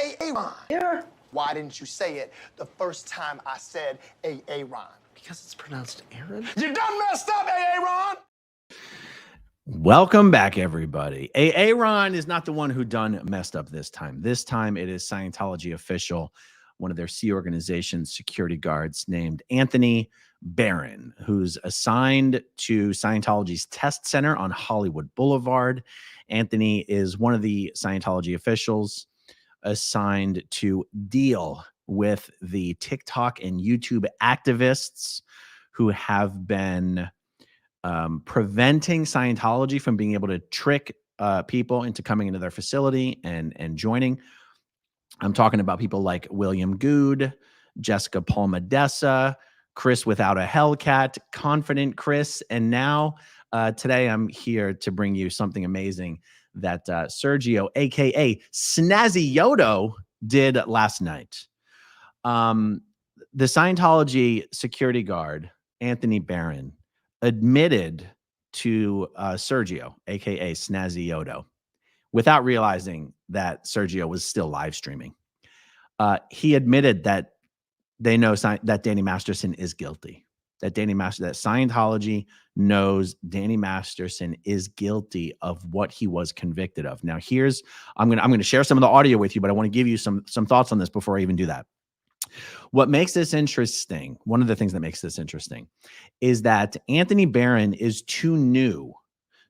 Aaron. Yeah. Why didn't you say it the first time I said Aaron? Because it's pronounced Aaron. You done messed up, Aaron. Welcome back, everybody. Aaron is not the one who done messed up this time. This time it is Scientology official, one of their C organization's security guards named Anthony Barron, who's assigned to Scientology's test center on Hollywood Boulevard. Anthony is one of the Scientology officials assigned to deal with the TikTok and YouTube activists who have been preventing Scientology from being able to trick people into coming into their facility and joining. I'm talking about people like William Good, Jessica Palmadessa, Chris Without a Hellcat, Confident Chris, and now today I'm here to bring you something amazing that Sergio, aka Snazzy Yodo, did last night. The Scientology security guard, Anthony Barron, admitted to Sergio, aka Snazzy Yodo, without realizing that Sergio was still live streaming. He admitted that they know that Danny Masterson is guilty. That Scientology knows Danny Masterson is guilty of what he was convicted of. Now, I'm gonna share some of the audio with you, but I want to give you some thoughts on this before I even do that. What makes this interesting, one of the things that makes this interesting, is that Anthony Barron is too new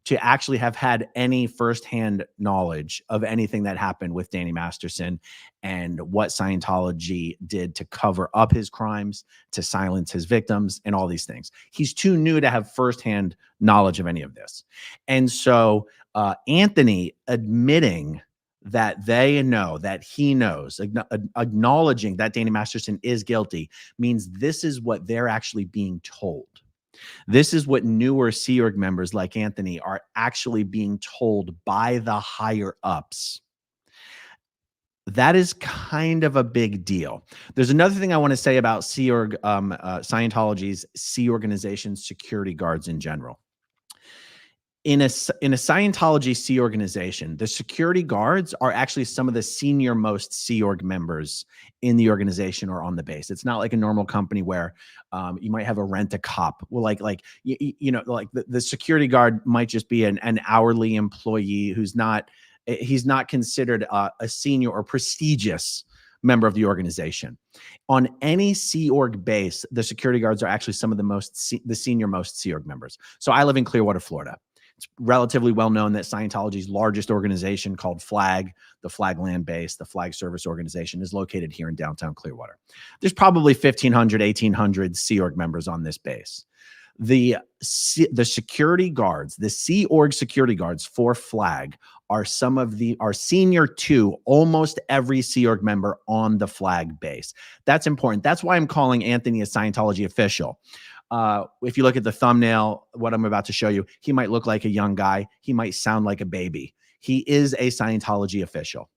to actually have had any firsthand knowledge of anything that happened with Danny Masterson and what Scientology did to cover up his crimes, to silence his victims, and all these things. He's too new to have firsthand knowledge of any of this. And so Anthony admitting that they know, that he knows, acknowledging that Danny Masterson is guilty, means this is what they're actually being told. This is what newer Sea Org members like Anthony are actually being told by the higher ups. That is kind of a big deal. There's another thing I want to say about Sea Org, Scientology's Sea Organization security guards in general. In a Scientology Sea organization, the security guards are actually some of the senior most Sea Org members in the organization or on the base. It's not like a normal company where you might have a rent-a-cop. Well, like the security guard might just be an hourly employee who's not considered a senior or prestigious member of the organization. On any Sea Org base, the security guards are actually some of the senior most Sea Org members. So I live in Clearwater, Florida. It's relatively well known that Scientology's largest organization, called FLAG, the Flag Land Base, the Flag Service Organization, is located here in downtown Clearwater. There's probably 1,500, 1,800 Sea Org members on this base. The security guards, the Sea Org security guards for FLAG, are senior to almost every Sea Org member on the FLAG base. That's important. That's why I'm calling Anthony a Scientology official. If you look at the thumbnail, what I'm about to show you, he might look like a young guy. He might sound like a baby. He is a Scientology official.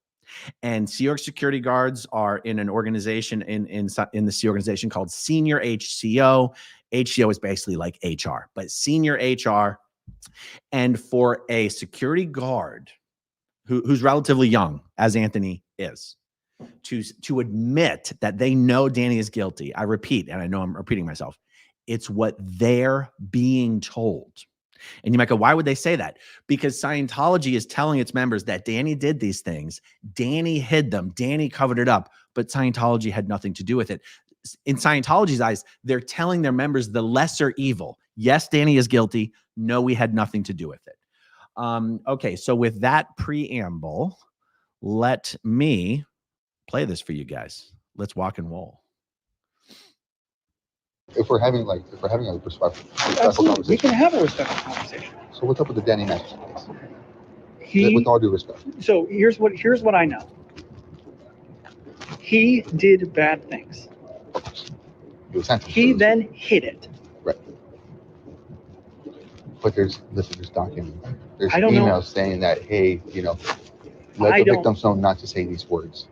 And Sea Org security guards are in an organization in the Sea organization called Senior HCO. HCO is basically like HR, but Senior HR. And for a security guard who's relatively young, as Anthony is, to admit that they know Danny is guilty, I repeat, and I know I'm repeating myself, it's what they're being told. And you might go, why would they say that? Because Scientology is telling its members that Danny did these things. Danny hid them. Danny covered it up. But Scientology had nothing to do with it. In Scientology's eyes, they're telling their members the lesser evil. Yes, Danny is guilty. No, we had nothing to do with it. Okay, so with that preamble, let me play this for you guys. Let's walk and roll. If we're having a respectful Absolutely, we can conversation. have a respectful conversation. So what's up with the Danny Masterson case? With all due respect. So here's what I know. He did bad things. He then hid it. Right. But there's documents. There's I don't emails know. saying that, hey, let the victims know not to say these words.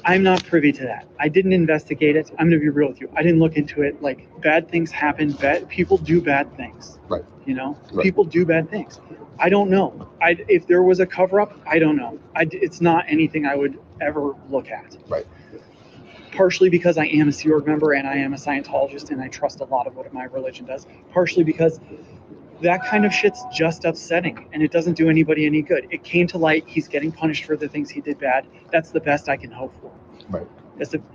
I'm not privy to that. I didn't investigate it. I'm going to be real with you. I didn't look into it. Like, bad things happen. People do bad things. Right. You know, Right. people do bad things. I don't know. If there was a cover up, I don't know. It's not anything I would ever look at. Right. Partially because I am a Sea Org member and I am a Scientologist and I trust a lot of what my religion does. Partially because that kind of shit's just upsetting and it doesn't do anybody any good. It came to light. He's getting punished for the things he did bad. That's the best I can hope for. Right.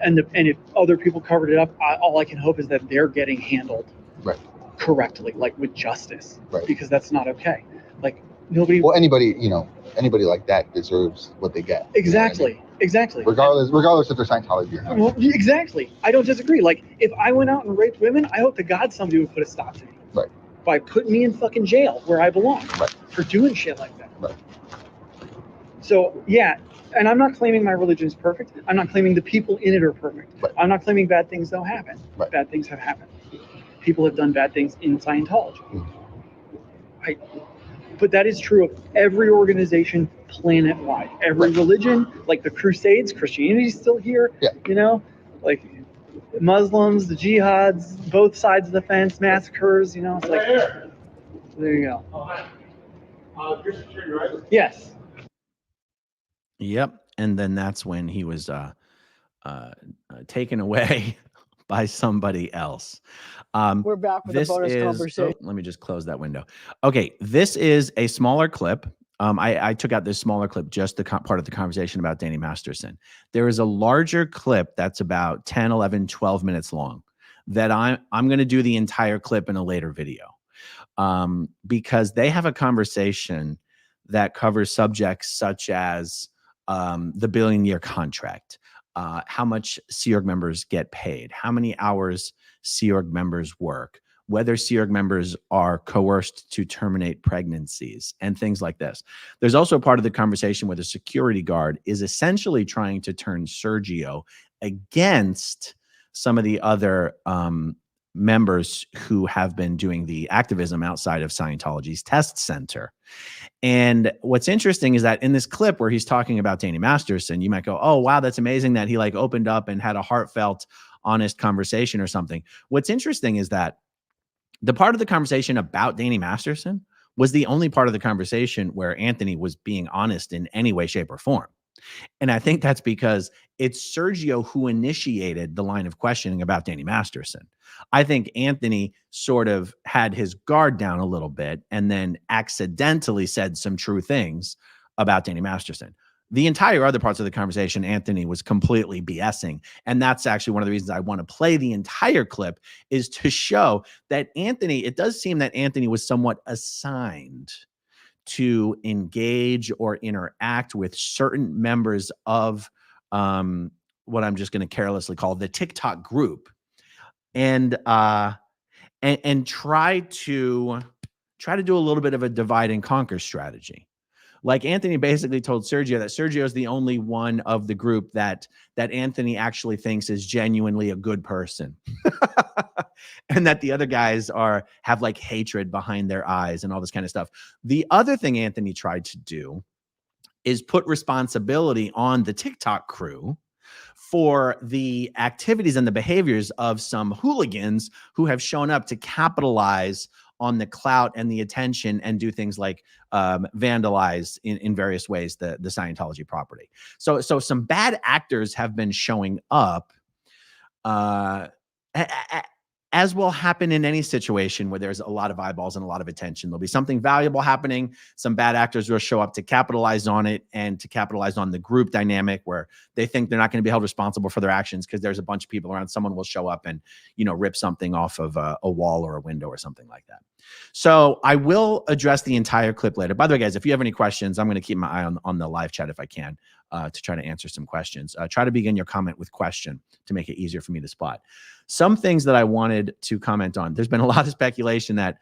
And if other people covered it up, all I can hope is that they're getting handled Right. correctly, like with justice. Right. Because that's not okay. Like, nobody. Well, anybody like that deserves what they get. Exactly. You know what I mean? Exactly. Regardless if they're Scientology or not. Well, exactly. I don't disagree. Like, if I went out and raped women, I hope to God somebody would put a stop to me. Right. By putting me in fucking jail where I belong. Right. For doing shit like that. Right. So, yeah. And I'm not claiming my religion is perfect. I'm not claiming the people in it are perfect. Right. I'm not claiming bad things don't happen. Right. Bad things have happened. People have done bad things in Scientology. But that is true of every organization planet-wide. Every religion, like the Crusades, Christianity's still here. Yeah. You know, like Muslims, the jihads, both sides of the fence, massacres. You know, it's like there you go. Oh, hi. You're security, right? Yes. Yep. And then that's when he was taken away by somebody else. We're back with a bonus conversation. Let me just close that window. Okay, this is a smaller clip. I took out this smaller clip, just the part of the conversation about Danny Masterson. There is a larger clip that's about 10, 11, 12 minutes long that I'm going to do the entire clip in a later video because they have a conversation that covers subjects such as the billion-year contract, how much Sea Org members get paid, how many hours Sea Org members work, whether Sea Org members are coerced to terminate pregnancies, and things like this. There's also a part of the conversation where the security guard is essentially trying to turn Sergio against some of the other members who have been doing the activism outside of Scientology's test center. And what's interesting is that in this clip where he's talking about Danny Masterson, you might go, oh, wow, that's amazing that he like opened up and had a heartfelt, honest conversation or something. What's interesting is that the part of the conversation about Danny Masterson was the only part of the conversation where Anthony was being honest in any way, shape, or form. And I think that's because it's Sergio who initiated the line of questioning about Danny Masterson. I think Anthony sort of had his guard down a little bit and then accidentally said some true things about Danny Masterson. The entire other parts of the conversation, Anthony was completely BSing. And that's actually one of the reasons I want to play the entire clip, is to show that Anthony, it does seem that Anthony was somewhat assigned to engage or interact with certain members of what I'm just going to carelessly call the TikTok group, and try to do a little bit of a divide and conquer strategy. Like Anthony basically told Sergio that Sergio is the only one of the group that Anthony actually thinks is genuinely a good person. And that the other guys have like hatred behind their eyes and all this kind of stuff. The other thing Anthony tried to do is put responsibility on the TikTok crew for the activities and the behaviors of some hooligans who have shown up to capitalize on the clout and the attention and do things like vandalize in various ways the Scientology property. So some bad actors have been showing up, as will happen in any situation where there's a lot of eyeballs and a lot of attention. There'll be something valuable happening. Some bad actors will show up to capitalize on it and to capitalize on the group dynamic where they think they're not going to be held responsible for their actions because there's a bunch of people around. Someone will show up and, rip something off of a wall or a window or something like that. So I will address the entire clip later. By the way, guys, if you have any questions, I'm going to keep my eye on the live chat if I can to try to answer some questions. Try to begin your comment with question to make it easier for me to spot. Some things that I wanted to comment on. There's been a lot of speculation that,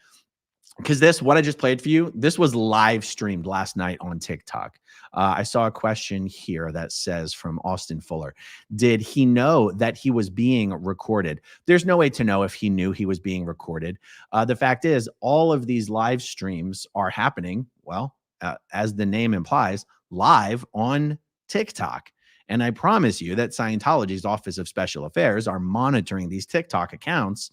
because what I just played for you, this was live streamed last night on TikTok. I saw a question here that says from Austin Fuller, did he know that he was being recorded? There's no way to know if he knew he was being recorded. The fact is, all of these live streams are happening, well, as the name implies, live on TikTok. And I promise you that Scientology's Office of Special Affairs are monitoring these TikTok accounts,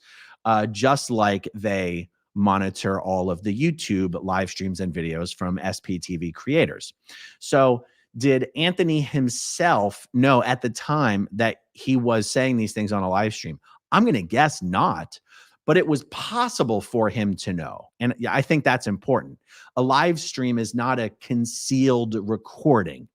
just like they monitor all of the YouTube live streams and videos from SPTV creators. So did Anthony himself know at the time that he was saying these things on a live stream? I'm going to guess not, but it was possible for him to know. And I think that's important. A live stream is not a concealed recording.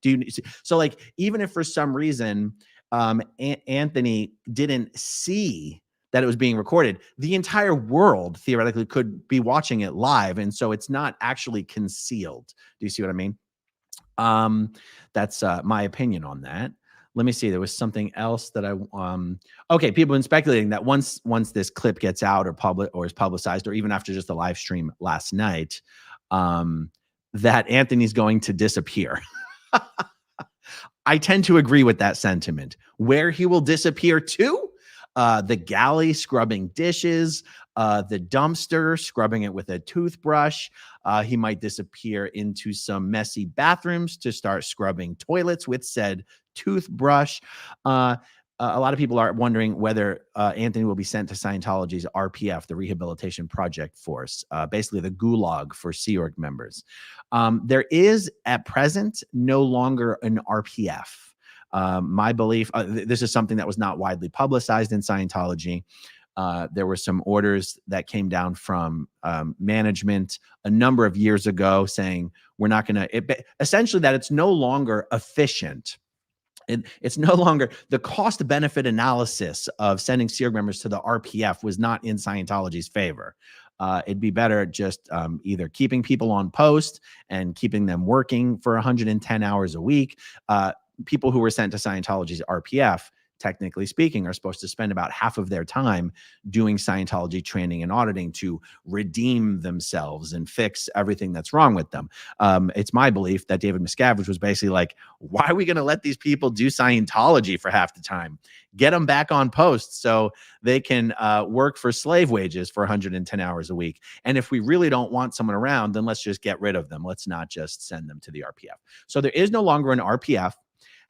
So like, even if for some reason Anthony didn't see that it was being recorded, the entire world theoretically could be watching it live. And so it's not actually concealed. Do you see what I mean? That's my opinion on that. Let me see. There was something else that okay. People have been speculating that once this clip gets out or is publicized, or even after just the live stream last night, that Anthony's going to disappear. I tend to agree with that sentiment. Where he will disappear to? The galley scrubbing dishes, the dumpster scrubbing it with a toothbrush. He might disappear into some messy bathrooms to start scrubbing toilets with said toothbrush. A lot of people are wondering whether Anthony will be sent to Scientology's RPF, the Rehabilitation Project Force, basically the gulag for Sea Org members. There is at present no longer an RPF. My belief, this is something that was not widely publicized in Scientology. There were some orders that came down from management a number of years ago saying we're not going to, essentially that it's no longer efficient. It's no longer the cost benefit analysis of sending Sea Org members to the RPF was not in Scientology's favor. It'd be better just either keeping people on post and keeping them working for 110 hours a week. People who were sent to Scientology's RPF, technically speaking, are supposed to spend about half of their time doing Scientology training and auditing to redeem themselves and fix everything that's wrong with them. It's my belief that David Miscavige was basically like, why are we going to let these people do Scientology for half the time? Get them back on post so they can work for slave wages for 110 hours a week. And if we really don't want someone around, then let's just get rid of them. Let's not just send them to the RPF. So there is no longer an RPF.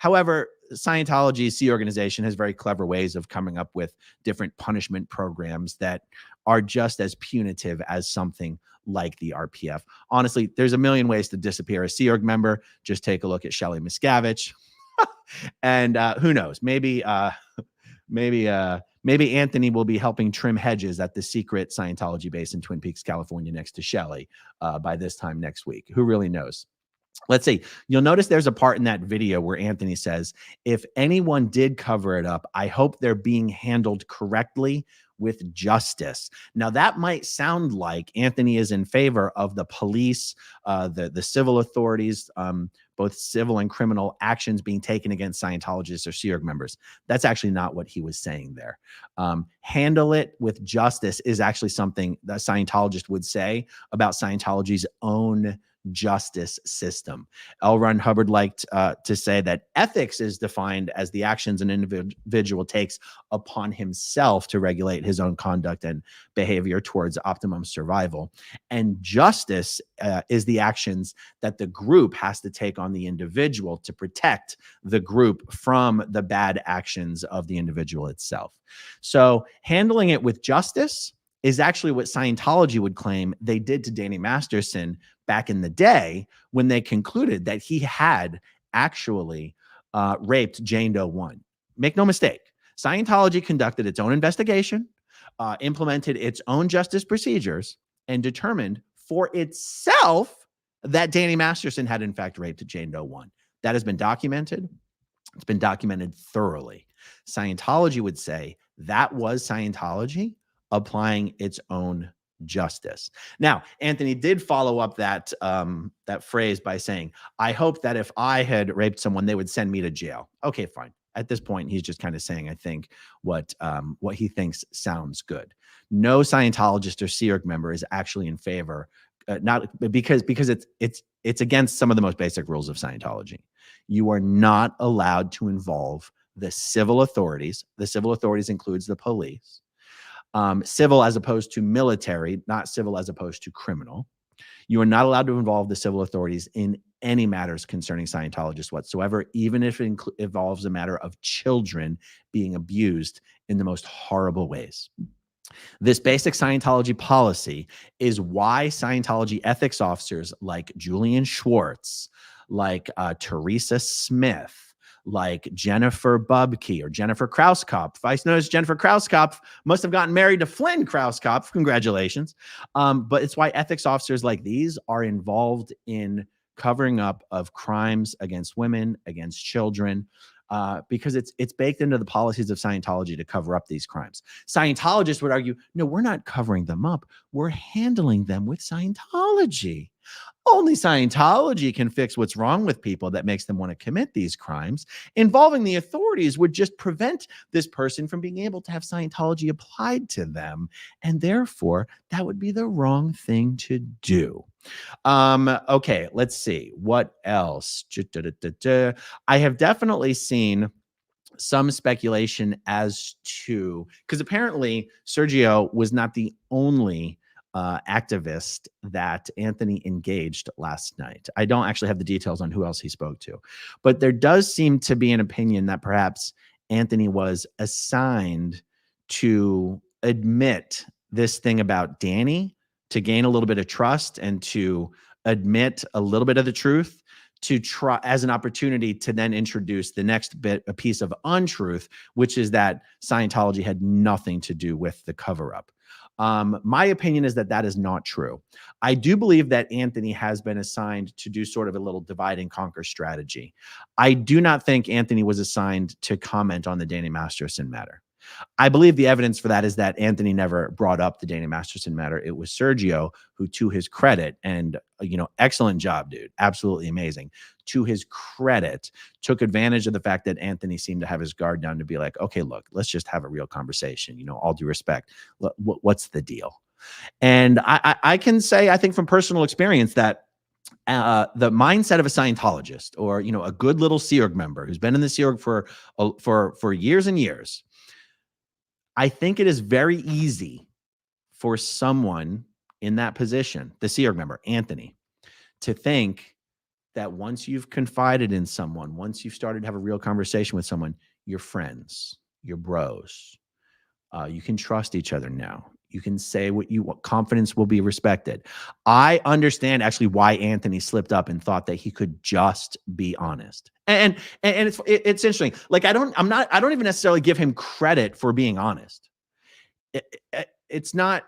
However, Scientology's Sea organization has very clever ways of coming up with different punishment programs that are just as punitive as something like the RPF. Honestly, there's a million ways to disappear a Sea Org member. Just take a look at Shelley Miscavige. And who knows? Maybe Anthony will be helping trim hedges at the secret Scientology base in Twin Peaks, California, next to Shelley by this time next week. Who really knows? Let's see. You'll notice there's a part in that video where Anthony says, if anyone did cover it up, I hope they're being handled correctly with justice. Now, that might sound like Anthony is in favor of the police, the civil authorities, both civil and criminal actions being taken against Scientologists or Sea Org members. That's actually not what he was saying there. Handle it with justice is actually something that Scientologist would say about Scientology's own justice system. L. Ron Hubbard liked to say that ethics is defined as the actions an individual takes upon himself to regulate his own conduct and behavior towards optimum survival. And justice is the actions that the group has to take on the individual to protect the group from the bad actions of the individual itself. So handling it with justice is actually what Scientology would claim they did to Danny Masterson back in the day when they concluded that he had actually raped Jane Doe 1. Make no mistake, Scientology conducted its own investigation, implemented its own justice procedures, and determined for itself that Danny Masterson had in fact raped Jane Doe 1. That has been documented. It's been documented thoroughly. Scientology would say that was Scientology applying its own justice. Now, Anthony did follow up that that phrase by saying, I hope that if I had raped someone, they would send me to jail. Okay, fine. At this point, he's just kind of saying, I think, what he thinks sounds good. No Scientologist or Sea Org member is actually in favor, not because it's against some of the most basic rules of Scientology. You are not allowed to involve the civil authorities. The civil authorities includes the police. Civil as opposed to military, not civil as opposed to criminal. You are not allowed to involve the civil authorities in any matters concerning Scientologists whatsoever, even if it involves a matter of children being abused in the most horrible ways. This basic Scientology policy is why Scientology ethics officers like Julian Schwartz, like Teresa Smith, like Jennifer Bubke or Jennifer Krauskopf. Vice notice Jennifer Krauskopf must have gotten married to Flynn Krauskopf. Congratulations. But it's why ethics officers like these are involved in covering up of crimes against women, against children, because it's baked into the policies of Scientology to cover up these crimes. Scientologists would argue, no, we're not covering them up. We're handling them with Scientology. Only Scientology can fix what's wrong with people that makes them want to commit these crimes. Involving the authorities would just prevent this person from being able to have Scientology applied to them. And therefore, that would be the wrong thing to do. Okay, let's see. What else? I have definitely seen some speculation as to, because apparently Sergio was not the only activist that Anthony engaged last night. I don't actually have the details on who else he spoke to, but there does seem to be an opinion that perhaps Anthony was assigned to admit this thing about Danny to gain a little bit of trust and to admit a little bit of the truth, to try as an opportunity to then introduce the next bit, a piece of untruth, which is that Scientology had nothing to do with the cover-up. My opinion is that that is not true. I do believe that Anthony has been assigned to do sort of a little divide and conquer strategy. I do not think Anthony was assigned to comment on the Danny Masterson matter. I believe the evidence for that is that Anthony never brought up the Danny Masterson matter. It was Sergio who, to his credit, and, excellent job, dude, absolutely amazing. To his credit, took advantage of the fact that Anthony seemed to have his guard down to be like, okay, look, let's just have a real conversation. All due respect, what's the deal? And I can say, I think from personal experience that the mindset of a Scientologist or, a good little Sea Org member who's been in the Sea Org for years and years, I think it is very easy for someone in that position, the Sea Org member, Anthony, to think that once you've confided in someone, once you've started to have a real conversation with someone, you're friends, you're bros. You can trust each other now. You can say what you want. Confidence will be respected. I understand actually why Anthony slipped up and thought that he could just be honest. And it's interesting. Like, I don't even necessarily give him credit for being honest. It's not,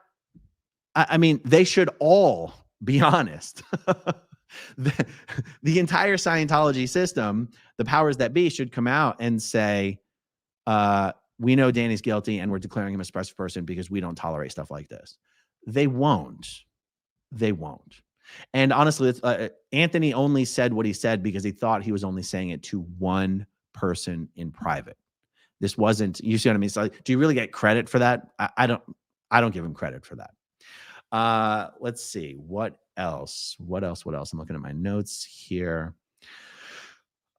I mean, they should all be honest. The entire Scientology system, the powers that be, should come out and say, we know Danny's guilty and we're declaring him a special person because we don't tolerate stuff like this. They won't. They won't. And honestly, Anthony only said what he said because he thought he was only saying it to one person in private. This wasn't, you see what I mean? So do you really get credit for that? I don't give him credit for that. Let's see. What else? I'm looking at my notes here.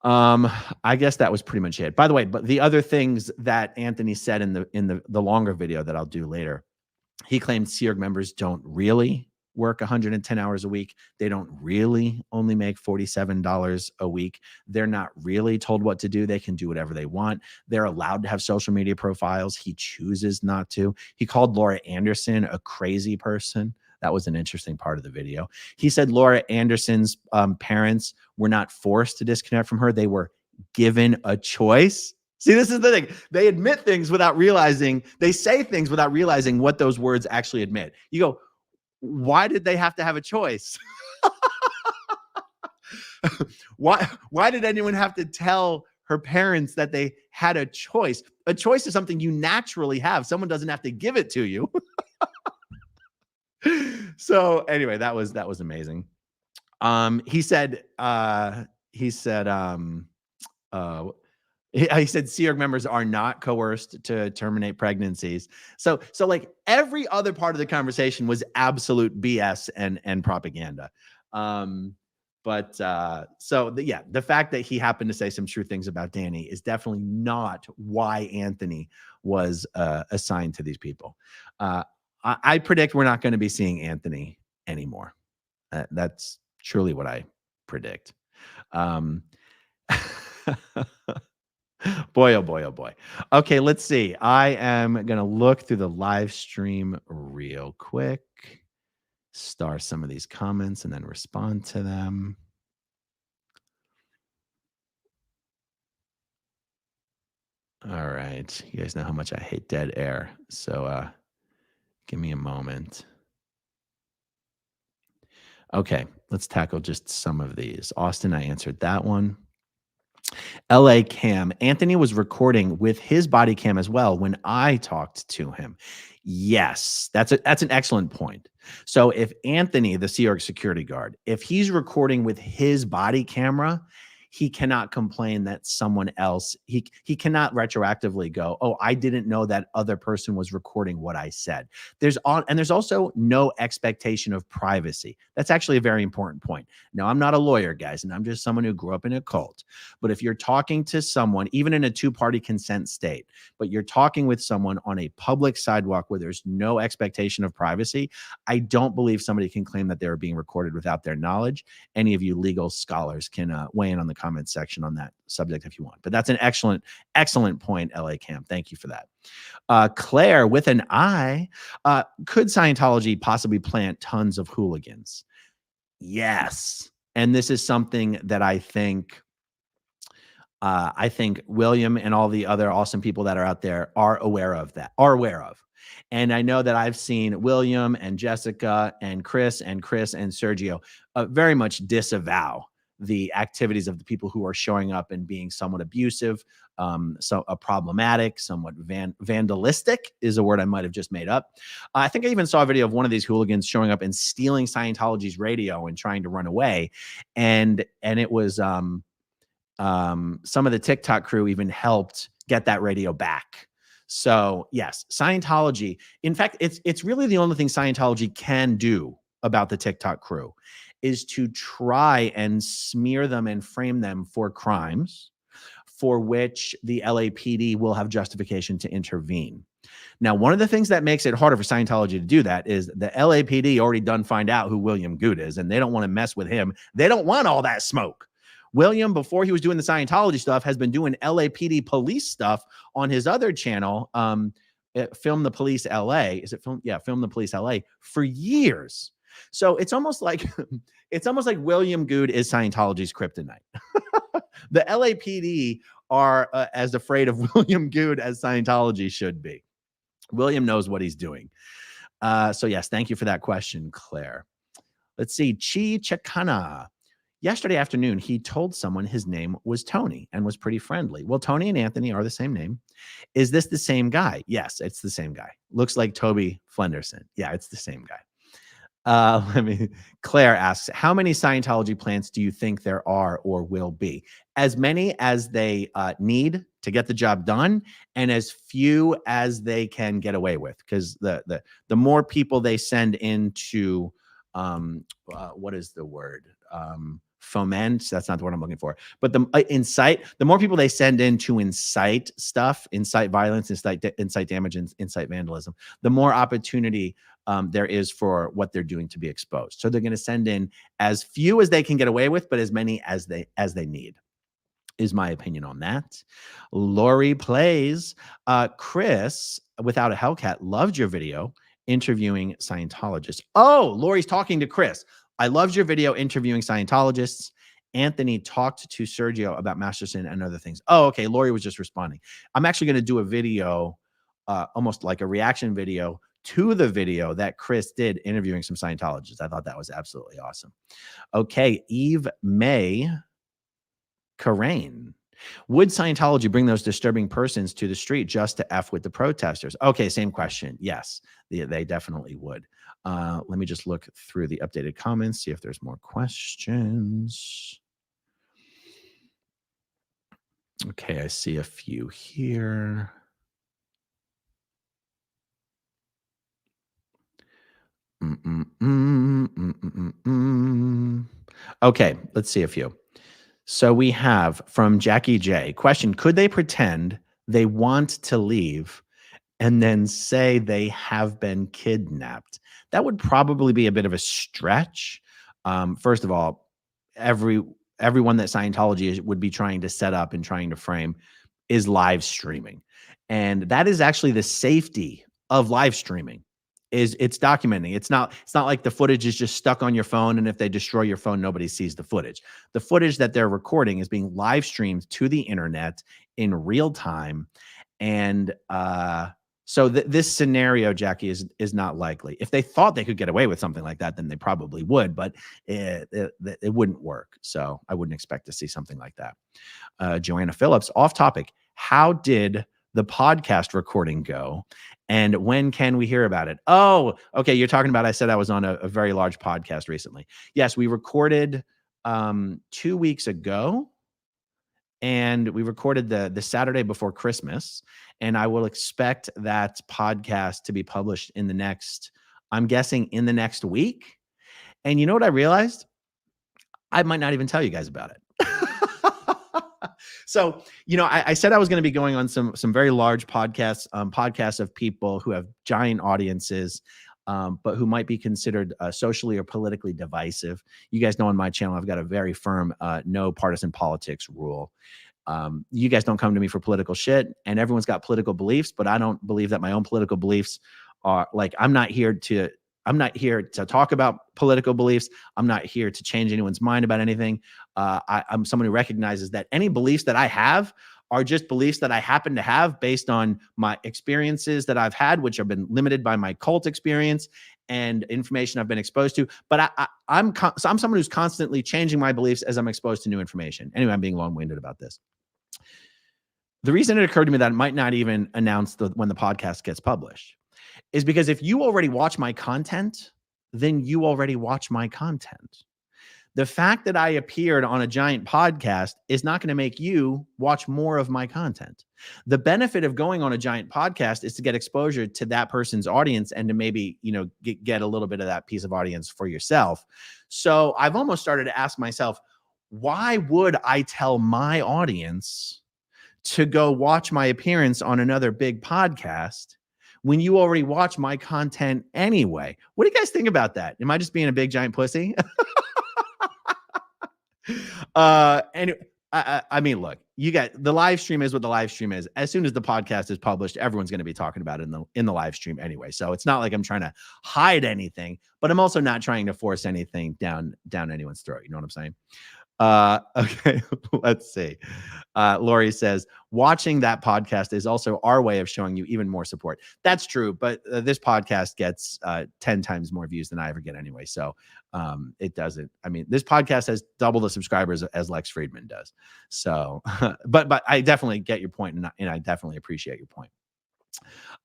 I guess that was pretty much it. By the way, but the other things that Anthony said in the longer video that I'll do later, he claimed Sea Org members don't really work 110 hours a week. They don't really only make $47 a week. They're not really told what to do. They can do whatever they want. They're allowed to have social media profiles. He chooses not to. He called Laura Anderson a crazy person. That was an interesting part of the video. He said Laura Anderson's parents were not forced to disconnect from her. They were given a choice. See, this is the thing. They admit things without realizing, they say things without realizing what those words actually admit. You go, why did they have to have a choice? Why did anyone have to tell her parents that they had a choice? A choice is something you naturally have. Someone doesn't have to give it to you. So anyway, that was amazing. He said Sea Org members are not coerced to terminate pregnancies. So like every other part of the conversation was absolute BS and propaganda. The fact that he happened to say some true things about Danny is definitely not why Anthony was assigned to these people. I predict we're not going to be seeing Anthony anymore. That's truly what I predict. Boy, oh boy, oh boy. Okay, let's see. I am going to look through the live stream real quick, star some of these comments, and then respond to them. All right. You guys know how much I hate dead air. So give me a moment. Okay, let's tackle just some of these. Austin, I answered that one. LA Cam, Anthony was recording with his body cam as well when I talked to him. Yes, that's an excellent point. So if Anthony, the Sea Org security guard, if he's recording with his body camera, he cannot complain that someone else, he cannot retroactively go, oh, I didn't know that other person was recording what I said. There's also no expectation of privacy. That's actually a very important point. Now, I'm not a lawyer, guys, and I'm just someone who grew up in a cult. But if you're talking to someone, even in a two-party consent state, but you're talking with someone on a public sidewalk where there's no expectation of privacy, I don't believe somebody can claim that they're being recorded without their knowledge. Any of you legal scholars can weigh in on the comments section on that subject if you want. But that's an excellent point, LA Cam. Thank you for that. Claire with an I, could Scientology possibly plant tons of hooligans? Yes. And this is something that I think William and all the other awesome people that are out there are aware of. And I know that I've seen William and Jessica and Chris and Sergio very much disavow the activities of the people who are showing up and being somewhat abusive, problematic, somewhat vandalistic is a word I might have just made up. I think I even saw a video of one of these hooligans showing up and stealing Scientology's radio and trying to run away. And it was some of the TikTok crew even helped get that radio back. So yes, Scientology, in fact, it's really the only thing Scientology can do about the TikTok crew is to try and smear them and frame them for crimes for which the LAPD will have justification to intervene. Now, one of the things that makes it harder for Scientology to do that is the LAPD already done find out who William Good is, and they don't want to mess with him. They don't want all that smoke. William, before he was doing the Scientology stuff, has been doing LAPD police stuff on his other channel, Film the Police LA. Is it Film? Yeah, Film the Police LA for years. So it's almost like William Good is Scientology's kryptonite. The LAPD are as afraid of William Good as Scientology should be. William knows what he's doing. So yes, thank you for that question, Claire. Let's see, Chi Chakana. Yesterday afternoon, he told someone his name was Tony and was pretty friendly. Well, Tony and Anthony are the same name. Is this the same guy? Yes, it's the same guy. Looks like Toby Flenderson. Yeah, it's the same guy. Claire asks, how many Scientology plants do you think there are or will be? As many as they need to get the job done, and as few as they can get away with. Because the more people they send into, what is the word? Foment, that's not the word I'm looking for, but the incite, the more people they send in to incite stuff, incite violence, incite damage, and incite vandalism, the more opportunity there is for what they're doing to be exposed. So they're going to send in as few as they can get away with, but as many as they need, is my opinion on that. Lori plays, Chris, without a Hellcat, loved your video interviewing Scientologists. Oh, Lori's talking to Chris. I loved your video interviewing Scientologists. Anthony talked to Sergio about Masterson and other things. Oh, okay. Lori was just responding. I'm actually going to do a video, almost like a reaction video to the video that Chris did interviewing some Scientologists. I thought that was absolutely awesome. Okay. Eve May Karain. Would Scientology bring those disturbing persons to the street just to F with the protesters? Okay, same question. Yes, they definitely would. Let me just look through the updated comments, see if there's more questions. Okay, I see a few here. Okay, let's see a few. So we have from Jackie J. Question, could they pretend they want to leave and then say they have been kidnapped? That would probably be a bit of a stretch. First of all, everyone that Scientology would be trying to set up and trying to frame is live streaming. And that is actually the safety of live streaming, is it's documenting. It's not like the footage is just stuck on your phone, and if they destroy your phone, nobody sees the footage. The footage that they're recording is being live streamed to the internet in real time. And so this scenario, Jackie, is not likely. If they thought they could get away with something like that, then they probably would, but it wouldn't work. So I wouldn't expect to see something like that. Joanna Phillips, off topic. How did the podcast recording go? And when can we hear about it? Oh, okay. You're talking about, I said I was on a very large podcast recently. Yes, we recorded 2 weeks ago. And we recorded the Saturday before Christmas, and I will expect that podcast to be published in the next, I'm guessing in the next week. And you know what I realized? I might not even tell you guys about it. So, I said I was going to be going on some very large podcasts of people who have giant audiences, but who might be considered socially or politically divisive. You guys know on my channel, I've got a very firm no partisan politics rule. You guys don't come to me for political shit, and everyone's got political beliefs, but I don't believe that my own political beliefs are like, I'm not here to talk about political beliefs. I'm not here to change anyone's mind about anything. I'm someone who recognizes that any beliefs that I have are just beliefs that I happen to have based on my experiences that I've had, which have been limited by my cult experience and information I've been exposed to. But I'm someone who's constantly changing my beliefs as I'm exposed to new information. Anyway, I'm being long-winded about this. The reason it occurred to me that it might not even announce when the podcast gets published is because if you already watch my content, then you already watch my content. The fact that I appeared on a giant podcast is not going to make you watch more of my content. The benefit of going on a giant podcast is to get exposure to that person's audience and to maybe, get a little bit of that piece of audience for yourself. So I've almost started to ask myself, why would I tell my audience to go watch my appearance on another big podcast when you already watch my content anyway? What do you guys think about that? Am I just being a big giant pussy? Anyway, I mean, look, you got the live stream is what the live stream is. As soon as the podcast is published, everyone's going to be talking about it in the live stream anyway. So it's not like I'm trying to hide anything, but I'm also not trying to force anything down anyone's throat. You know what I'm saying? Okay, let's see. Lori says, watching that podcast is also our way of showing you even more support. That's true, but this podcast gets 10 times more views than I ever get anyway. So it doesn't. I mean, this podcast has double the subscribers as Lex Friedman does. So, but I definitely get your point, and I definitely appreciate your point.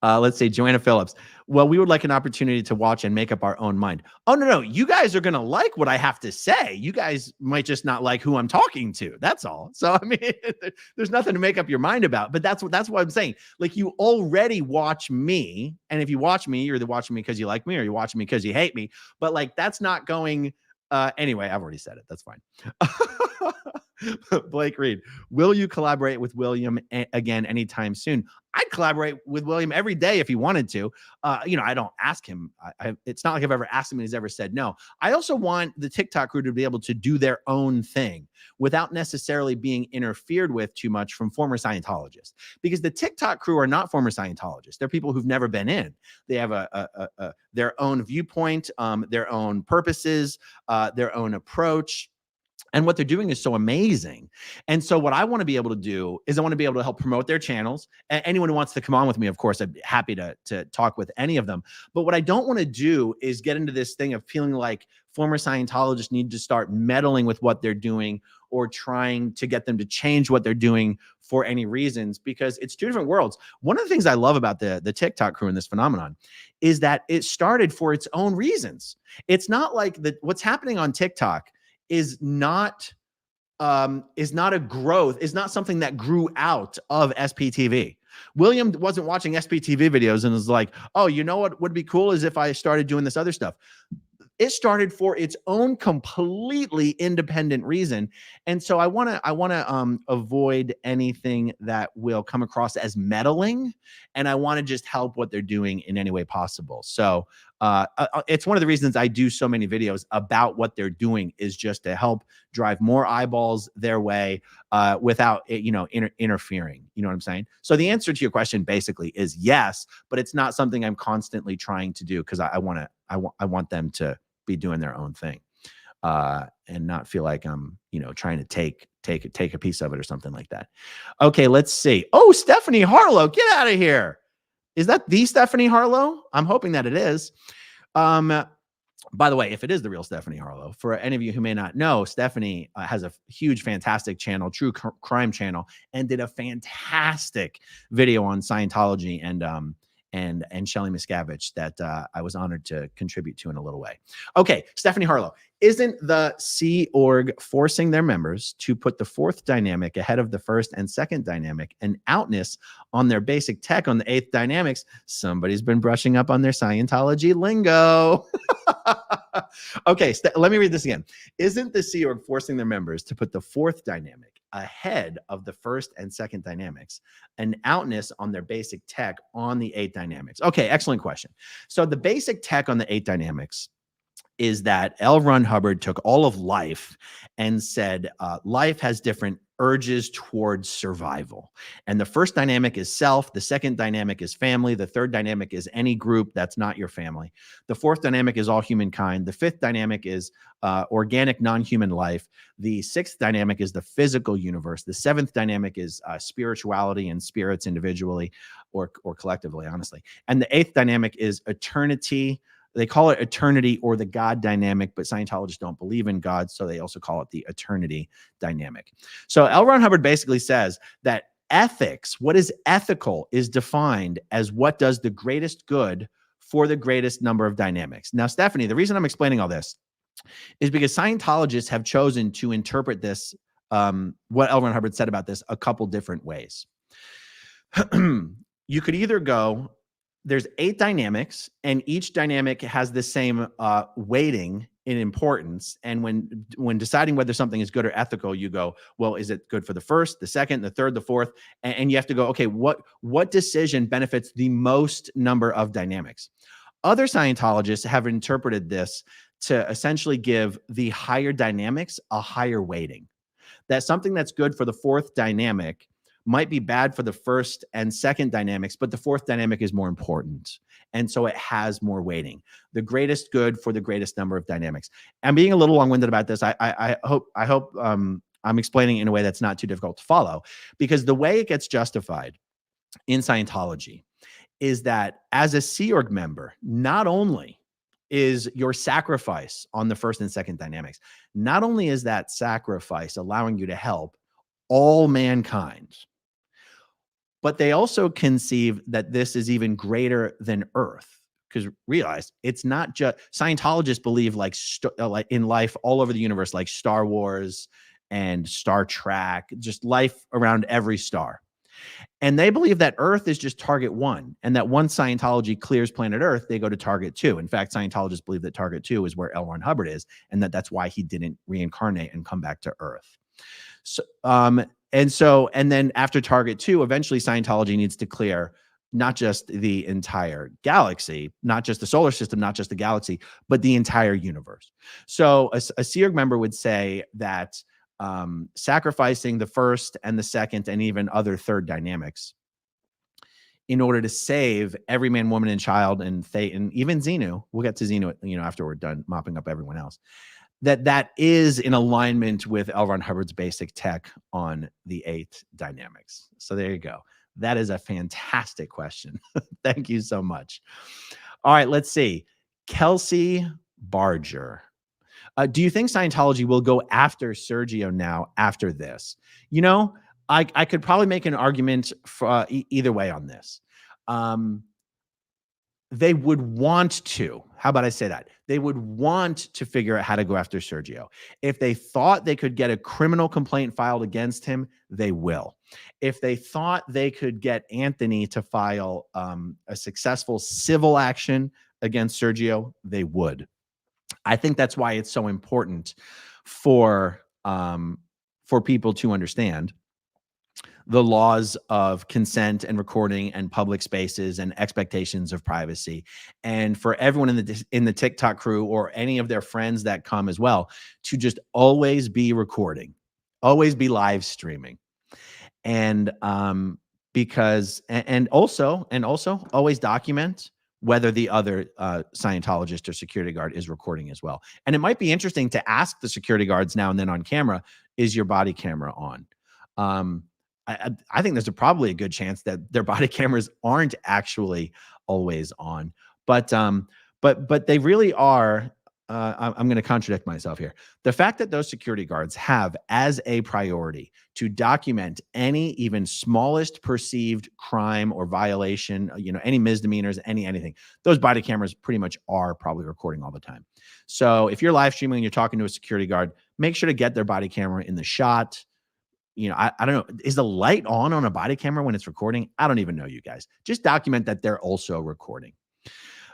Let's say Joanna Phillips. Well, we would like an opportunity to watch and make up our own mind. Oh, no. You guys are going to like what I have to say. You guys might just not like who I'm talking to. That's all. So, I mean, there's nothing to make up your mind about, but that's what I'm saying. Like, you already watch me. And if you watch me, you're either watching me because you like me or you're watching me because you hate me. But like, that's not going, anyway, I've already said it. That's fine. Blake Reed, will you collaborate with William again anytime soon? I'd collaborate with William every day if he wanted to. I don't ask him. It's not like I've ever asked him and he's ever said no. I also want the TikTok crew to be able to do their own thing without necessarily being interfered with too much from former Scientologists, because the TikTok crew are not former Scientologists. They're people who've never been in. They have their own viewpoint, their own purposes, their own approach. And what they're doing is so amazing. And so what I want to be able to do is I want to be able to help promote their channels. And anyone who wants to come on with me, of course, I'd be happy to talk with any of them. But what I don't want to do is get into this thing of feeling like former Scientologists need to start meddling with what they're doing or trying to get them to change what they're doing for any reasons, because it's two different worlds. One of the things I love about the TikTok crew and this phenomenon is that it started for its own reasons. It's not like what's happening on TikTok is not a growth, is not something that grew out of SPTV. William wasn't watching SPTV videos and was like, oh, you know what would be cool is if I started doing this other stuff. It started for its own completely independent reason. And so I want to avoid anything that will come across as meddling, and I want to just help what they're doing in any way possible. So It's one of the reasons I do so many videos about what they're doing, is just to help drive more eyeballs their way without, interfering. You know what I'm saying? So the answer to your question basically is yes, but it's not something I'm constantly trying to do, because I want them to be doing their own thing and not feel like I'm, trying to take a piece of it or something like that. Okay, let's see. Oh, Stephanie Harlow, get out of here. Is that the Stephanie Harlow? I'm hoping that it is. By the way, if it is the real Stephanie Harlow, for any of you who may not know, Stephanie has a huge, fantastic channel, true crime channel, and did a fantastic video on Scientology and Shelley Miscavige that I was honored to contribute to in a little way. Okay, Stephanie Harlow. Isn't the Sea Org forcing their members to put the fourth dynamic ahead of the first and second dynamic, and outness on their basic tech on the eighth dynamics? Somebody's been brushing up on their Scientology lingo. Okay, let me read this again. Isn't the Sea Org forcing their members to put the fourth dynamic ahead of the first and second dynamics, and outness on their basic tech on the eight dynamics? Okay, excellent question. So the basic tech on the eight dynamics is that L. Ron Hubbard took all of life and said, life has different urges towards survival. And the first dynamic is self. The second dynamic is family. The third dynamic is any group that's not your family. The fourth dynamic is all humankind. The fifth dynamic is organic, non-human life. The sixth dynamic is the physical universe. The seventh dynamic is spirituality and spirits individually or collectively, honestly. And the eighth dynamic is eternity. They call it eternity or the God dynamic, but Scientologists don't believe in God, so they also call it the eternity dynamic. So L. Ron Hubbard basically says that ethics, what is ethical, is defined as what does the greatest good for the greatest number of dynamics. Now, Stephanie, the reason I'm explaining all this is because Scientologists have chosen to interpret this, what L. Ron Hubbard said about this, a couple different ways. You could either go, there's eight dynamics, and each dynamic has the same weighting in importance. And when deciding whether something is good or ethical, you go, well, is it good for the first, the second, the third, the fourth? And you have to go, okay, what decision benefits the most number of dynamics? Other Scientologists have interpreted this to essentially give the higher dynamics a higher weighting. That something that's good for the fourth dynamic might be bad for the first and second dynamics, but the fourth dynamic is more important. And so it has more weighting. The greatest good for the greatest number of dynamics. I'm being a little long-winded about this. I hope I'm explaining it in a way that's not too difficult to follow, because the way it gets justified in Scientology is that as a Sea Org member, not only is your sacrifice on the first and second dynamics, not only is that sacrifice allowing you to help all mankind, but they also conceive that this is even greater than Earth. Because realize it's not just Scientologists believe like in life all over the universe, like Star Wars and Star Trek, just life around every star. And they believe that Earth is just target one, and that once Scientology clears planet Earth, they go to target two. In fact, Scientologists believe that target two is where L. Ron Hubbard is, and that's why he didn't reincarnate and come back to Earth. So, and then after target two, eventually Scientology needs to clear not just the entire galaxy, not just the solar system, not just the galaxy, but the entire universe. So a Sea Org member would say that sacrificing the first and the second and even other third dynamics in order to save every man, woman, and child, and even Xenu, we'll get to Xenu, after we're done mopping up everyone else, that is in alignment with L. Ron Hubbard's basic tech on the eight dynamics. So there you go. That is a fantastic question. Thank you so much. All right, let's see. Kelsey Barger. Do you think Scientology will go after Sergio now after this? I could probably make an argument for either way on this. They would want to. How about I say that? They would want to figure out how to go after Sergio. If they thought they could get a criminal complaint filed against him, they will. If they thought they could get Anthony to file a successful civil action against Sergio, they would. I think that's why it's so important for people to understand the laws of consent and recording and public spaces and expectations of privacy. And for everyone in the TikTok crew or any of their friends that come as well, to just always be recording, always be live streaming. And and also always document whether the other Scientologist or security guard is recording as well. And it might be interesting to ask the security guards now and then on camera, is your body camera on? I think there's probably a good chance that their body cameras aren't actually always on, but they really are. I'm going to contradict myself here. The fact that those security guards have as a priority to document any even smallest perceived crime or violation, any misdemeanors, anything, those body cameras pretty much are probably recording all the time. So if you're live streaming and you're talking to a security guard, make sure to get their body camera in the shot. I don't know. Is the light on a body camera when it's recording? I don't even know, you guys. Just document that they're also recording.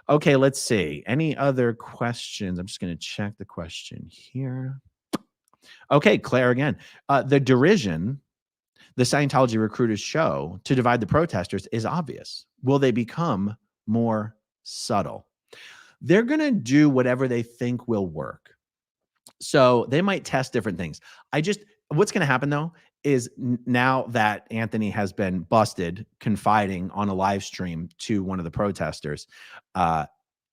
Okay, let's see. Any other questions? I'm just going to check the question here. Okay, Claire again. The derision the Scientology recruiters show to divide the protesters is obvious. Will they become more subtle? They're going to do whatever they think will work. So they might test different things. What's going to happen though is now that Anthony has been busted confiding on a live stream to one of the protesters,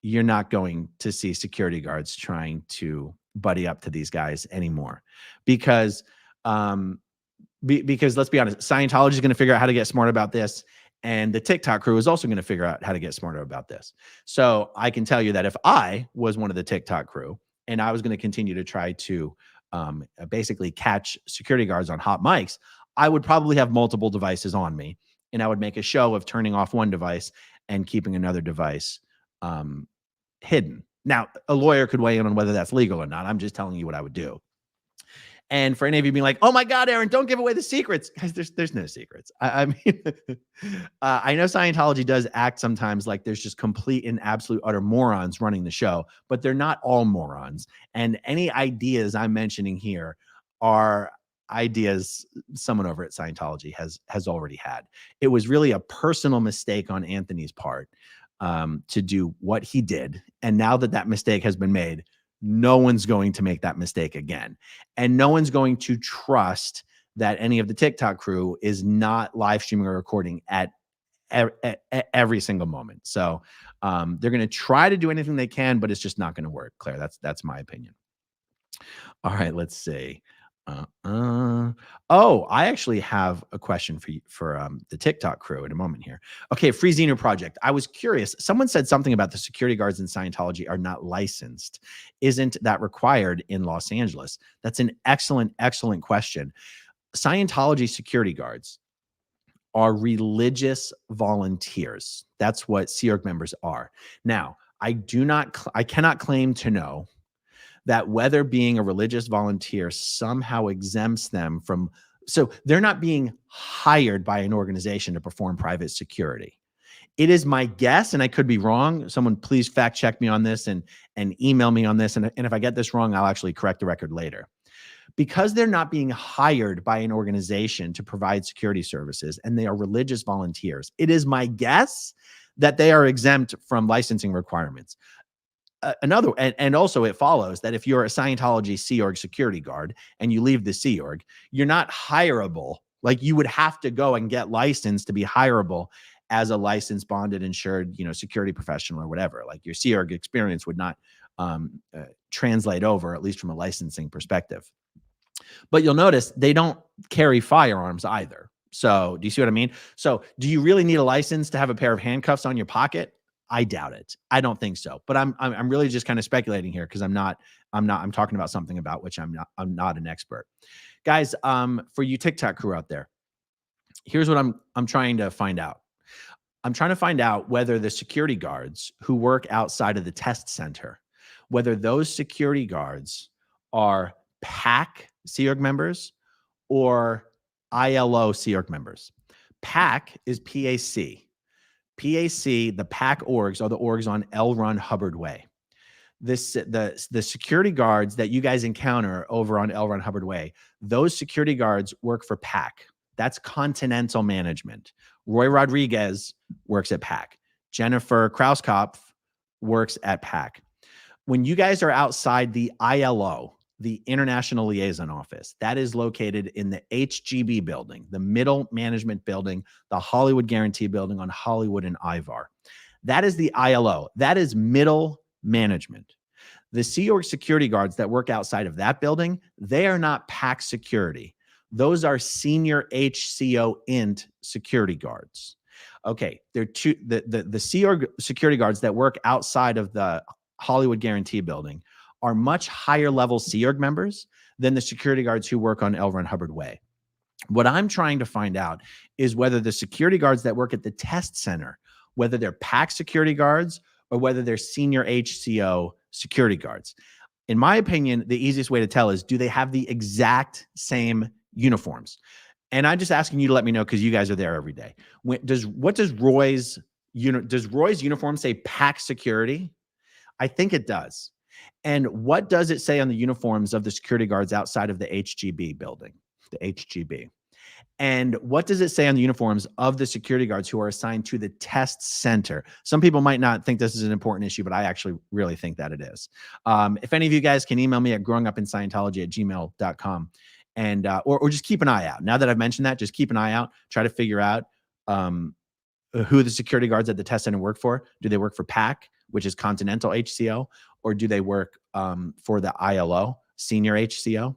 you're not going to see security guards trying to buddy up to these guys anymore, because let's be honest, Scientology is going to figure out how to get smart about this, and the TikTok crew is also going to figure out how to get smarter about this. So I can tell you that if I was one of the TikTok crew and I was going to continue to try to basically catch security guards on hot mics, I would probably have multiple devices on me, and I would make a show of turning off one device and keeping another device hidden. Now, a lawyer could weigh in on whether that's legal or not. I'm just telling you what I would do. And for any of you being like, oh my God, Aaron, don't give away the secrets. Guys, there's no secrets. I mean, I know Scientology does act sometimes like there's just complete and absolute utter morons running the show, but they're not all morons. And any ideas I'm mentioning here are ideas someone over at Scientology has already had. It was really a personal mistake on Anthony's part to do what he did. And now that mistake has been made, no one's going to make that mistake again. And no one's going to trust that any of the TikTok crew is not live streaming or recording at every single moment. So they're going to try to do anything they can, but it's just not going to work, Claire. That's my opinion. All right, let's see. Oh, I actually have a question for you, for the TikTok crew in a moment here. Okay, Free Xenu Project. I was curious. Someone said something about the security guards in Scientology are not licensed. Isn't that required in Los Angeles? That's an excellent, excellent question. Scientology security guards are religious volunteers. That's what Sea Org members are. Now, I cannot claim to know that whether being a religious volunteer somehow exempts them from, so they're not being hired by an organization to perform private security. It is my guess, and I could be wrong. Someone please fact check me on this and email me on this. And if I get this wrong, I'll actually correct the record later. Because they're not being hired by an organization to provide security services and they are religious volunteers, it is my guess that they are exempt from licensing requirements. And also it follows that if you're a Scientology Sea Org security guard and you leave the Sea Org, you're not hireable. Like, you would have to go and get licensed to be hireable as a licensed, bonded, insured, security professional or whatever. Like, your Sea Org experience would not translate over, at least from a licensing perspective. But you'll notice they don't carry firearms either. So do you see what I mean? So do you really need a license to have a pair of handcuffs on your pocket? I doubt it. I don't think so. But I'm really just kind of speculating here because I'm talking about something about which I'm not an expert. Guys, for you TikTok crew out there, here's what I'm trying to find out. I'm trying to find out whether the security guards who work outside of the test center, whether those security guards are PAC Sea Org members or ILO Sea Org members. PAC is PAC. PAC, the PAC orgs are the orgs on L. Ron Hubbard Way. The security guards that you guys encounter over on L. Ron Hubbard Way, those security guards work for PAC. That's Continental Management. Roy Rodriguez works at PAC. Jennifer Krauskopf works at PAC. When you guys are outside the ILO, the International Liaison Office, that is located in the HGB building, the Middle Management Building, the Hollywood Guarantee Building on Hollywood and Ivar. That is the ILO. That is middle management. The Sea Org security guards that work outside of that building, they are not PAC Security. Those are senior HCO INT security guards. Okay, they're two. The Sea Org security guards that work outside of the Hollywood Guarantee Building are much higher level Sea Org members than the security guards who work on L. Ron Hubbard Way. What I'm trying to find out is whether the security guards that work at the test center, whether they're PAC security guards or whether they're senior HCO security guards. In my opinion, the easiest way to tell is, do they have the exact same uniforms? And I'm just asking you to let me know because you guys are there every day. What does Roy's uniform say PAC Security? I think it does. And what does it say on the uniforms of the security guards outside of the HGB building, the HGB? And what does it say on the uniforms of the security guards who are assigned to the test center? Some people might not think this is an important issue, but I actually really think that it is. If any of you guys can email me at growingupinscientology@gmail.com and or just keep an eye out. Now that I've mentioned that, just keep an eye out. Try to figure out who the security guards at the test center work for. Do they work for PAC, which is Continental HCO, or do they work for the ILO, Senior HCO?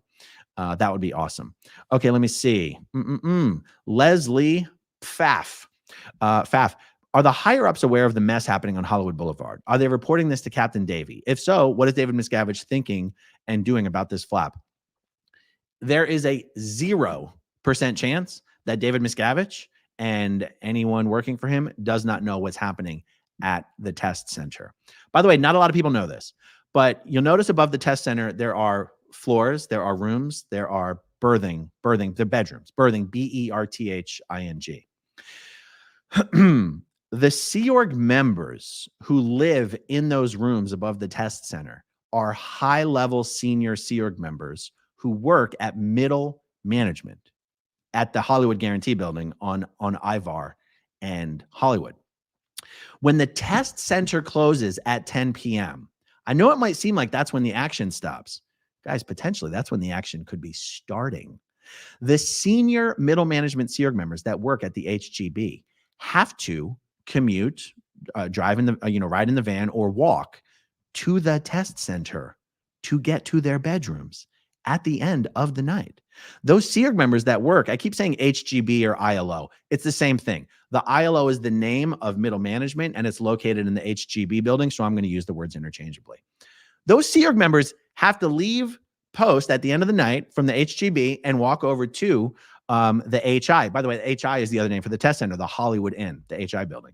That would be awesome. Okay, let me see. Leslie Pfaff. Pfaff, are the higher-ups aware of the mess happening on Hollywood Boulevard? Are they reporting this to Captain Davey? If so, what is David Miscavige thinking and doing about this flap? There is a 0% chance that David Miscavige and anyone working for him does not know what's happening at the test center. By the way, not a lot of people know this, but you'll notice above the test center, there are floors, there are rooms, there are the bedrooms, berthing, B-E-R-T-H-I-N-G. The Sea Org members who live in those rooms above the test center are high-level senior Sea Org members who work at middle management at the Hollywood Guarantee Building on Ivar and Hollywood. When the test center closes at 10 p.m., I know it might seem like that's when the action stops. Guys, potentially that's when the action could be starting. The senior middle management Sea Org members that work at the HGB have to commute, drive in the, ride in the van or walk to the test center to get to their bedrooms at the end of the night. Those Sea Org members that work, I keep saying HGB or ILO. It's the same thing. The ILO is the name of middle management and it's located in the HGB building. So I'm going to use the words interchangeably. Those Sea Org members have to leave post at the end of the night from the HGB and walk over to the HI. By the way, the HI is the other name for the test center, the Hollywood Inn, the HI building.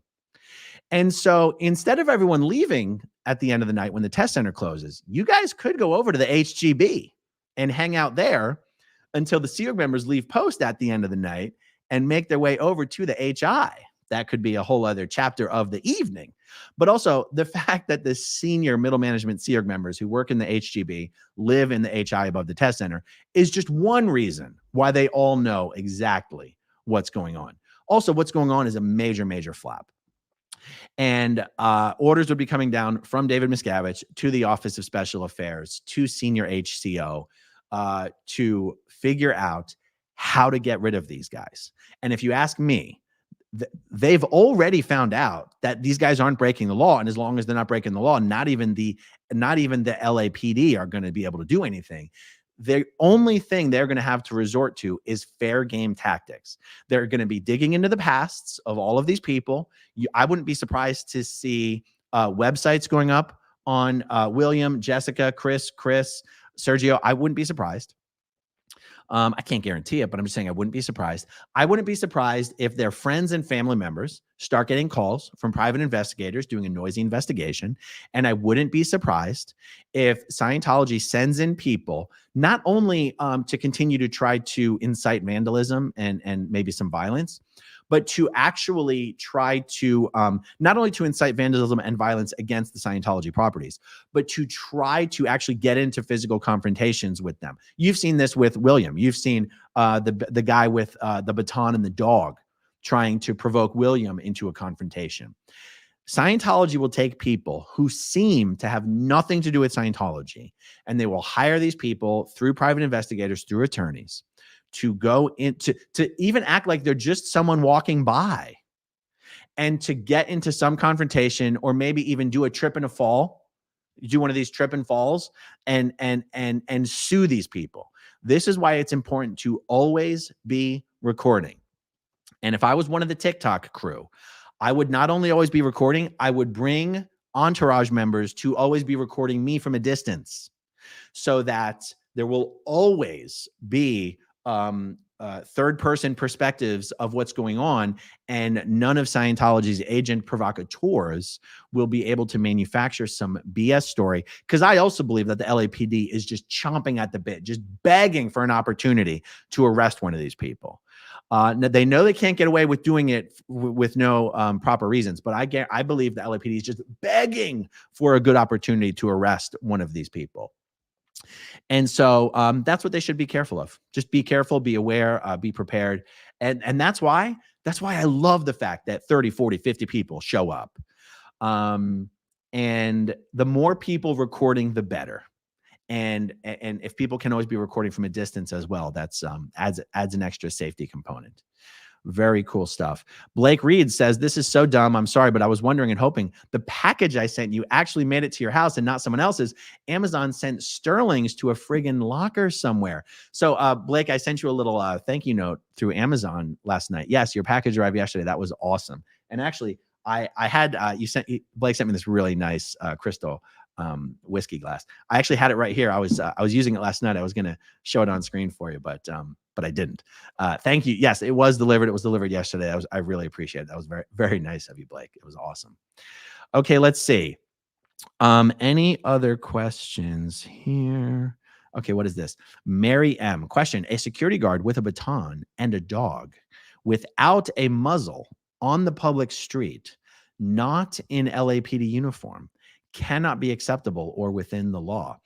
And so instead of everyone leaving at the end of the night when the test center closes, you guys could go over to the HGB and hang out there until the Sea Org members leave post at the end of the night and make their way over to the HI. That could be a whole other chapter of the evening. But also the fact that the senior middle management Sea Org members who work in the HGB live in the HI above the test center is just one reason why they all know exactly what's going on. Also, what's going on is a major, major flap. And orders would be coming down from David Miscavige to the Office of Special Affairs, to Senior HCO, to figure out how to get rid of these guys. And if you ask me, they've already found out that these guys aren't breaking the law. And as long as they're not breaking the law, not even the LAPD are going to be able to do anything. The only thing they're going to have to resort to is fair game tactics. They're going to be digging into the pasts of all of these people. I wouldn't be surprised to see websites going up on William, Jessica, Chris, Sergio. I wouldn't be surprised. I can't guarantee it, but I'm just saying I wouldn't be surprised. I wouldn't be surprised if their friends and family members start getting calls from private investigators doing a noisy investigation. And I wouldn't be surprised if Scientology sends in people not only to continue to try to incite vandalism and maybe some violence, but to actually try to not only to incite vandalism and violence against the Scientology properties, but to try to actually get into physical confrontations with them. You've seen this with William. You've seen the guy with the baton and the dog trying to provoke William into a confrontation. Scientology will take people who seem to have nothing to do with Scientology, and they will hire these people through private investigators, through attorneys, to go into, to even act like they're just someone walking by, and to get into some confrontation, or maybe even do a trip and a fall, do one of these trip and falls, and sue these people. This is why it's important to always be recording. And if I was one of the TikTok crew, I would not only always be recording, I would bring entourage members to always be recording me from a distance, so that there will always be third-person perspectives of what's going on, and none of Scientology's agent provocateurs will be able to manufacture some BS story. Because I also believe that the LAPD is just chomping at the bit, just begging for an opportunity to arrest one of these people. They know they can't get away with doing it with no proper reasons, but I believe the LAPD is just begging for a good opportunity to arrest one of these people. And so that's what they should be careful of. Just be careful, be aware, be prepared. And that's why I love the fact that 30, 40, 50 people show up. And the more people recording, the better. And if people can always be recording from a distance as well, that's adds an extra safety component. Very cool stuff. Blake Reed says, this is so dumb. I'm sorry, but I was wondering and hoping the package I sent you actually made it to your house and not someone else's. Amazon sent sterlings to a friggin' locker somewhere. So Blake, I sent you a little thank you note through Amazon last night. Yes, your package arrived yesterday. That was awesome. And actually, I had Blake sent me this really nice crystal whiskey glass. I actually had it right here. I was using it last night. I was going to show it on screen for you, but I didn't. Thank you. Yes, it was delivered. It was delivered yesterday. I really appreciate it. That was very, very nice of you, Blake. It was awesome. Okay, let's see. Any other questions here? Okay, what is this? Mary M. Question: a security guard with a baton and a dog without a muzzle on the public street, not in LAPD uniform, cannot be acceptable or within the law.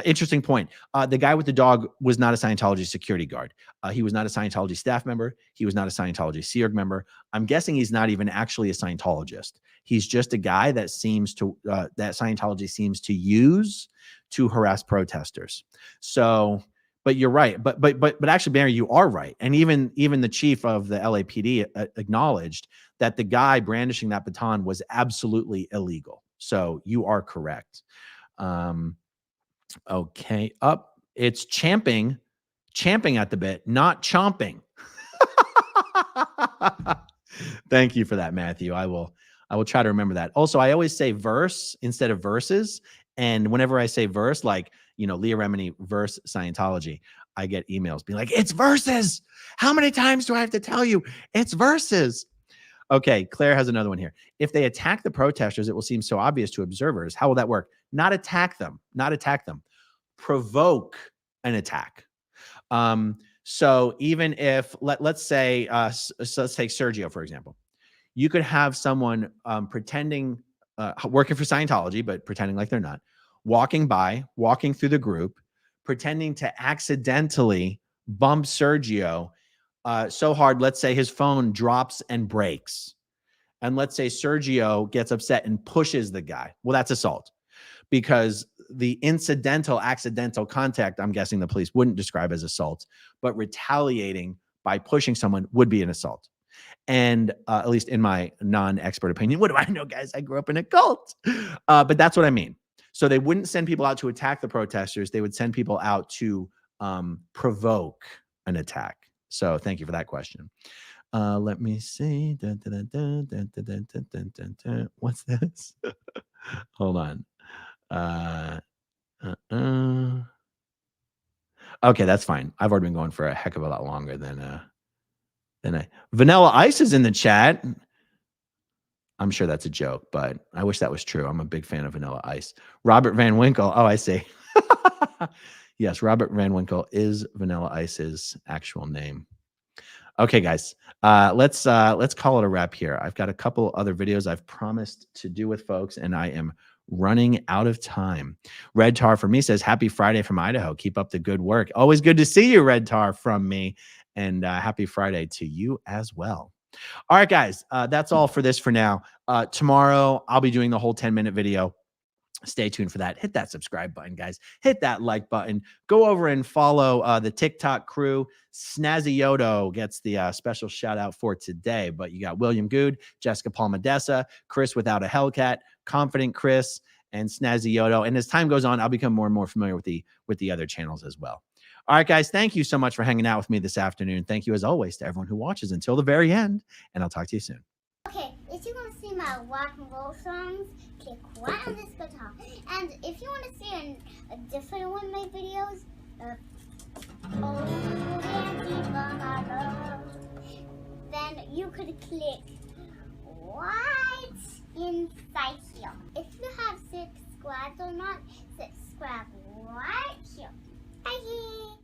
Interesting point. The guy with the dog was not a Scientology security guard. He was not a Scientology staff member. He was not a Scientology Sea Org member. I'm guessing he's not even actually a Scientologist. He's just a guy that seems to that Scientology seems to use to harass protesters. So, but you're right. But actually, Barry, you are right. And even the chief of the LAPD acknowledged that the guy brandishing that baton was absolutely illegal. So you are correct. Okay. Up. It's champing at the bit, not chomping. Thank you for that, Matthew. I will try to remember that. Also, I always say verse instead of verses. And whenever I say verse, like, Leah Remini verse Scientology, I get emails being like, it's verses. How many times do I have to tell you it's verses? Okay, Claire has another one here. If they attack the protesters, it will seem so obvious to observers. How will that work? Not attack them. Provoke an attack. So even if, let's say, so let's take Sergio, for example. You could have someone pretending, working for Scientology, but pretending like they're not, walking through the group, pretending to accidentally bump Sergio so hard, let's say his phone drops and breaks. And let's say Sergio gets upset and pushes the guy. Well, that's assault, because the accidental contact, I'm guessing the police wouldn't describe as assault, but retaliating by pushing someone would be an assault. And at least in my non-expert opinion, what do I know, guys? I grew up in a cult. But that's what I mean. So they wouldn't send people out to attack the protesters. They would send people out to provoke an attack. So thank you for that question. Let me see. What's this? Hold on. Okay, that's fine. I've already been going for a heck of a lot longer than I. Vanilla Ice is in the chat. I'm sure that's a joke, but I wish that was true. I'm a big fan of Vanilla Ice. Robert Van Winkle. Oh, I see. Yes, Robert Van Winkle is Vanilla Ice's actual name. Okay, guys, let's call it a wrap here. I've got a couple other videos I've promised to do with folks, and I am running out of time. Red Tar for me says, happy Friday from Idaho. Keep up the good work. Always good to see you, Red Tar from me, and happy Friday to you as well. All right, guys, that's all for this for now. Tomorrow, I'll be doing the whole 10-minute video. Stay tuned for that. Hit that subscribe button, guys. Hit that like button. Go over and follow the TikTok crew. Snazzy Yodo gets the special shout out for today. But you got William Good, Jessica Palmadessa, Chris Without a Hellcat, Confident Chris, and Snazzy Yodo. And as time goes on, I'll become more and more familiar with the other channels as well. All right, guys, thank you so much for hanging out with me this afternoon. Thank you, as always, to everyone who watches until the very end. And I'll talk to you soon. Okay, if you want to see my rock and roll songs, click right on this guitar. And if you want to see a different one of my videos, then you could click right inside here. If you have subscribed or not, subscribe right here. Bye.